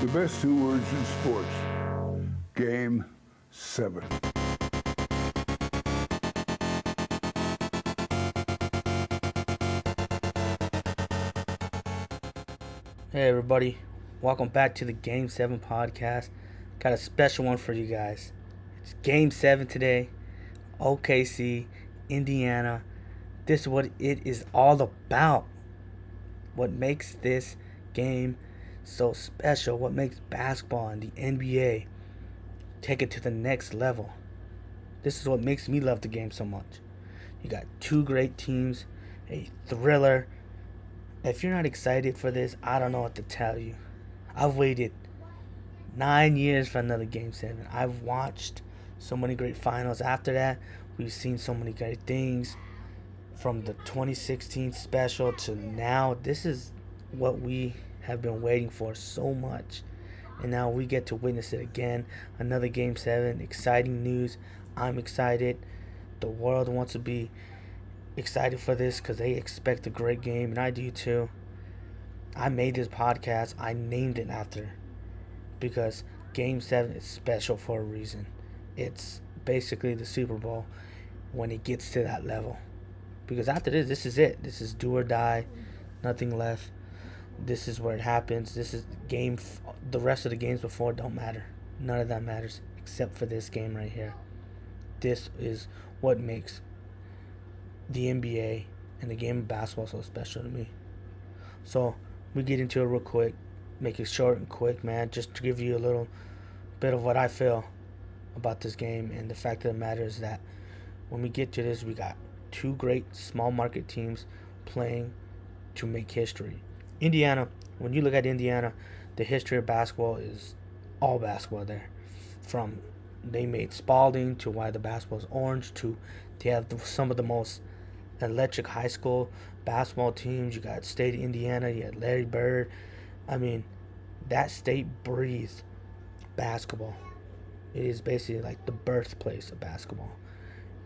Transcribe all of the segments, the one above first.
The best two words in sports. Game 7. Hey everybody, welcome back to the Game 7 podcast. Got a special one for you guys. It's Game 7 today. OKC, Indiana. This is what it is all about. What makes this game so special. What makes basketball and the NBA take it to the next level. This is what makes me love the game so much. You got two great teams, a thriller. If you're not excited for this, I don't know what to tell you. I've waited 9 years for another Game 7. I've watched so many great finals after that. We've seen so many great things from the 2016 special to now. This is what we have been waiting for so much. And now we get to witness it again. Another Game 7. Exciting news. I'm excited. The world wants to be excited for this because they expect a great game, and I do too. I made this podcast. I named it after because Game 7 is special for a reason. It's basically the Super Bowl when it gets to that level. Because after this is it. This is do or die. Nothing left. This is where it happens. This is game. The rest of the games before don't matter. None of that matters except for this game right here. This is what makes the NBA and the game of basketball so special to me. So we get into it real quick, make it short and quick, man, just to give you a little bit of what I feel about this game. And the fact of the matter is that when we get to this, we got two great small market teams playing to make history. Indiana, when you look at Indiana, the history of basketball is all basketball there. From they made Spalding to why the basketball is orange to they have some of the most electric high school basketball teams. You got State of Indiana, you had Larry Bird. I mean, that state breathes basketball. It is basically like the birthplace of basketball.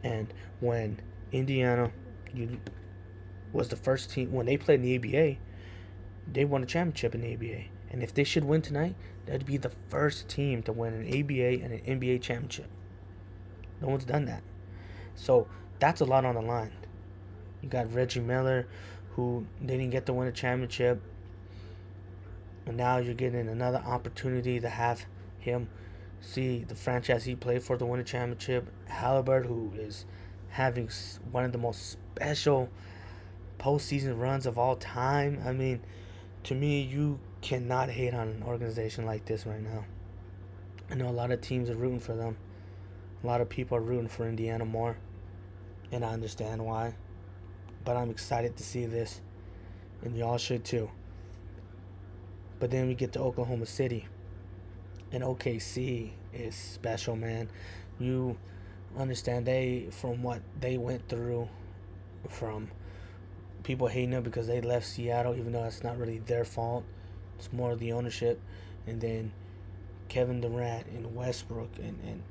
And when Indiana was the first team, when they played in the ABA, they won a championship in the ABA. And if they should win tonight, that'd be the first team to win an ABA and an NBA championship. No one's done that. So that's a lot on the line. You got Reggie Miller, who they didn't get to win a championship. And now you're getting another opportunity to have him see the franchise he played for to win a championship. Halliburton, who is having one of the most special postseason runs of all time. I mean, to me, you cannot hate on an organization like this right now. I know a lot of teams are rooting for them. A lot of people are rooting for Indiana more. And I understand why. But I'm excited to see this. And y'all should too. But then we get to Oklahoma City. And OKC is special, man. You understand from what they went through, from people hating them because they left Seattle, even though it's not really their fault. It's more of the ownership. And then Kevin Durant and Westbrook and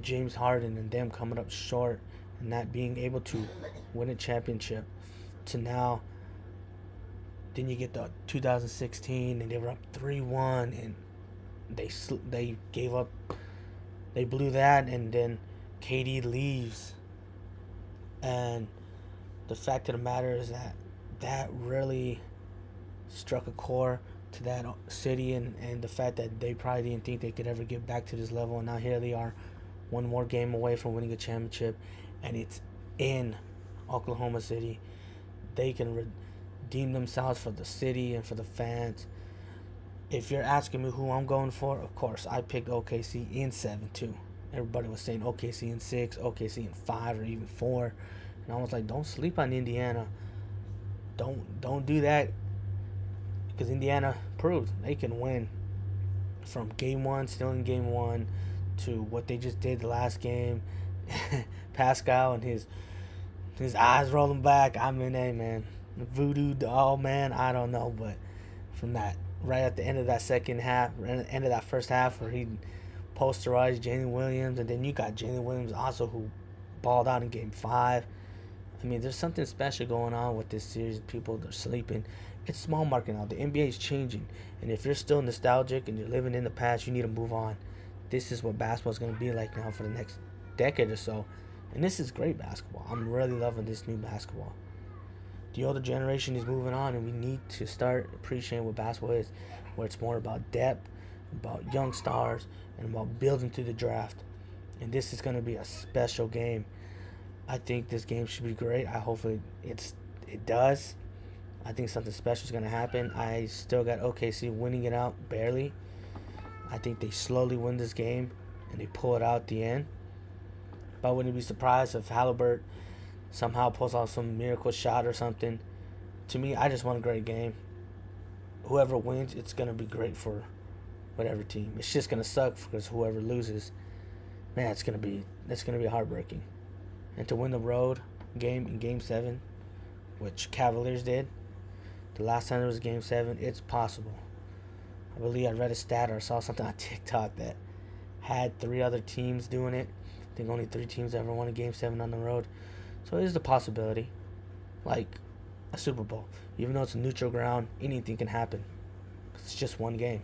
James Harden and them coming up short and not being able to win a championship. To now, then you get the 2016 and they were up 3-1 and they gave up. They blew that, and then KD leaves. And the fact of the matter is that really struck a core to that city, and the fact that they probably didn't think they could ever get back to this level. And now here they are, one more game away from winning a championship, and it's in Oklahoma City. They can redeem themselves for the city and for the fans. If you're asking me who I'm going for, of course, I picked OKC in 7 too. Everybody was saying OKC in 6, OKC in 5, or even 4. And I was like, don't sleep on Indiana. Don't do that. Because Indiana proved they can win. From game 1, still in game 1, to what they just did the last game. Pascal and his eyes rolling back. I mean, hey, man. Voodoo doll, man. I don't know. But from that, right at the end of that second half, end of that first half, where he posterized Jalen Williams. And then you got Jalen Williams also, who balled out in game 5. I mean, there's something special going on with this series. People are sleeping. It's small market now. The NBA is changing. And if you're still nostalgic and you're living in the past, you need to move on. This is what basketball is going to be like now for the next decade or so. And this is great basketball. I'm really loving this new basketball. The older generation is moving on, and we need to start appreciating what basketball is, where it's more about depth, about young stars, and about building through the draft. And this is going to be a special game. I think this game should be great. I hopefully it does. I think something special is going to happen. I still got OKC winning it out barely. I think they slowly win this game and they pull it out at the end. But I wouldn't be surprised if Halliburton somehow pulls off some miracle shot or something. To me, I just want a great game. Whoever wins, it's going to be great for whatever team. It's just going to suck because whoever loses, man, it's going to be heartbreaking. And to win the road game in Game 7, which Cavaliers did, the last time there was Game 7, it's possible. I believe I read a stat or saw something on TikTok that had 3 other teams doing it. I think only 3 teams ever won a Game 7 on the road. So it is a possibility. Like a Super Bowl. Even though it's a neutral ground, anything can happen. It's just one game.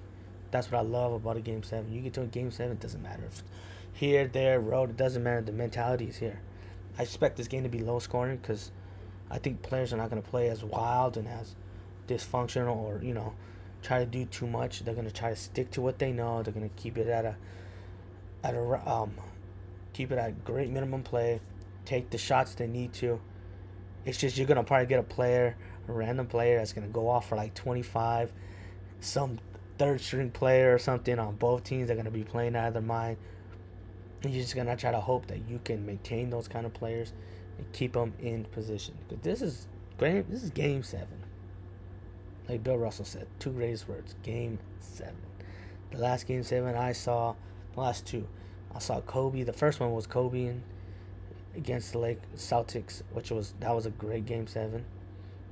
That's what I love about a Game 7. You get to a Game 7, it doesn't matter if it's here, there, road. It doesn't matter. The mentality is here. I expect this game to be low scoring because I think players are not going to play as wild and as dysfunctional or, try to do too much. They're going to try to stick to what they know. They're going to keep it at great minimum play. Take the shots they need to. It's just you're going to probably get a random player that's going to go off for like 25. Some third string player or something on both teams. They're going to be playing out of their mind. And you're just going to try to hope that you can maintain those kind of players and keep them in position. Because this is great. This is Game 7. Like Bill Russell said, 2 greatest words. Game 7. The last Game 7 I saw, the last 2. I saw Kobe. The first one was Kobe against the Celtics, that was a great Game 7.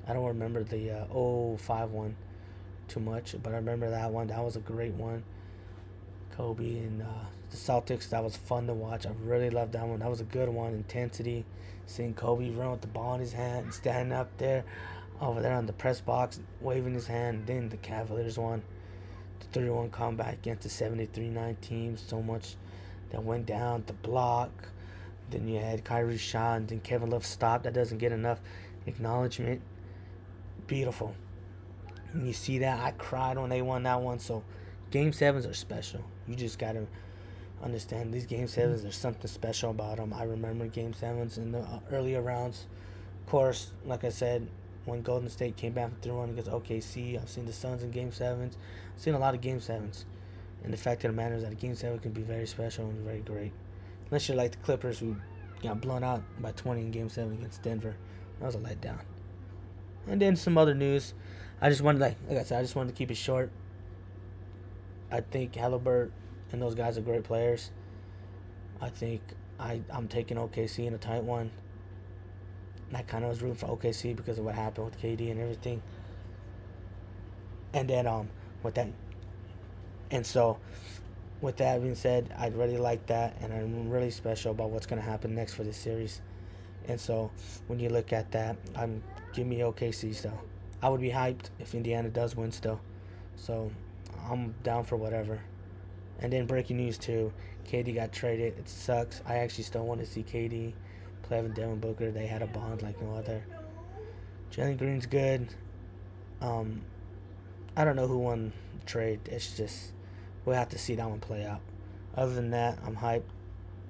I don't remember the 0-5 one too much, but I remember that one. That was a great one. Kobe and the Celtics, that was fun to watch. I really loved that one. That was a good one. Intensity. Seeing Kobe run with the ball in his hand, standing up there, over there on the press box, waving his hand. Then the Cavaliers won. The 3-1 comeback against the 73-9 team. So much that went down. The block. Then you had Kyrie's shot, and then Kevin Love stopped. That doesn't get enough acknowledgement. Beautiful. And you see that? I cried when they won that one. So Game 7s are special. You just got to understand these Game 7s, there's something special about them. I remember Game 7s in the earlier rounds. Of course, like I said, when Golden State came back from 3-1 against OKC, I've seen the Suns in Game 7s. I've seen a lot of Game 7s. And the fact of the matter is that a Game 7 can be very special and very great. Unless you're like the Clippers who got blown out by 20 in Game 7 against Denver. That was a letdown. And then some other news. I just wanted, like I said, I just wanted to keep it short. I think Halliburton and those guys are great players. I think I'm taking OKC in a tight one. And I kind of was rooting for OKC because of what happened with KD and everything. And then with that, and so with that being said, I really like that, and I'm really special about what's going to happen next for this series. And so when you look at that, give me OKC still. I would be hyped if Indiana does win still. So I'm down for whatever. And then breaking news too, KD got traded. It sucks. I actually still want to see KD play with Devin Booker. They had a bond like no other. Jalen Green's good. I don't know who won the trade. It's just we'll have to see that one play out. Other than that, I'm hyped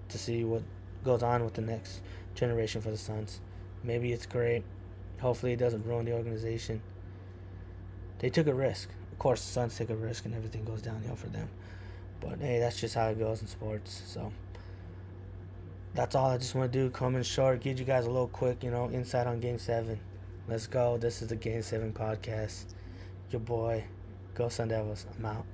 to see what goes on with the next generation for the Suns. Maybe it's great. Hopefully it doesn't ruin the organization. They took a risk. Of course, the Suns take a risk and everything goes downhill for them. But, hey, that's just how it goes in sports. So, that's all I just want to do. Come in short. Give you guys a little quick, insight on Game 7. Let's go. This is the Game 7 podcast. Your boy, Go Sun Devils. I'm out.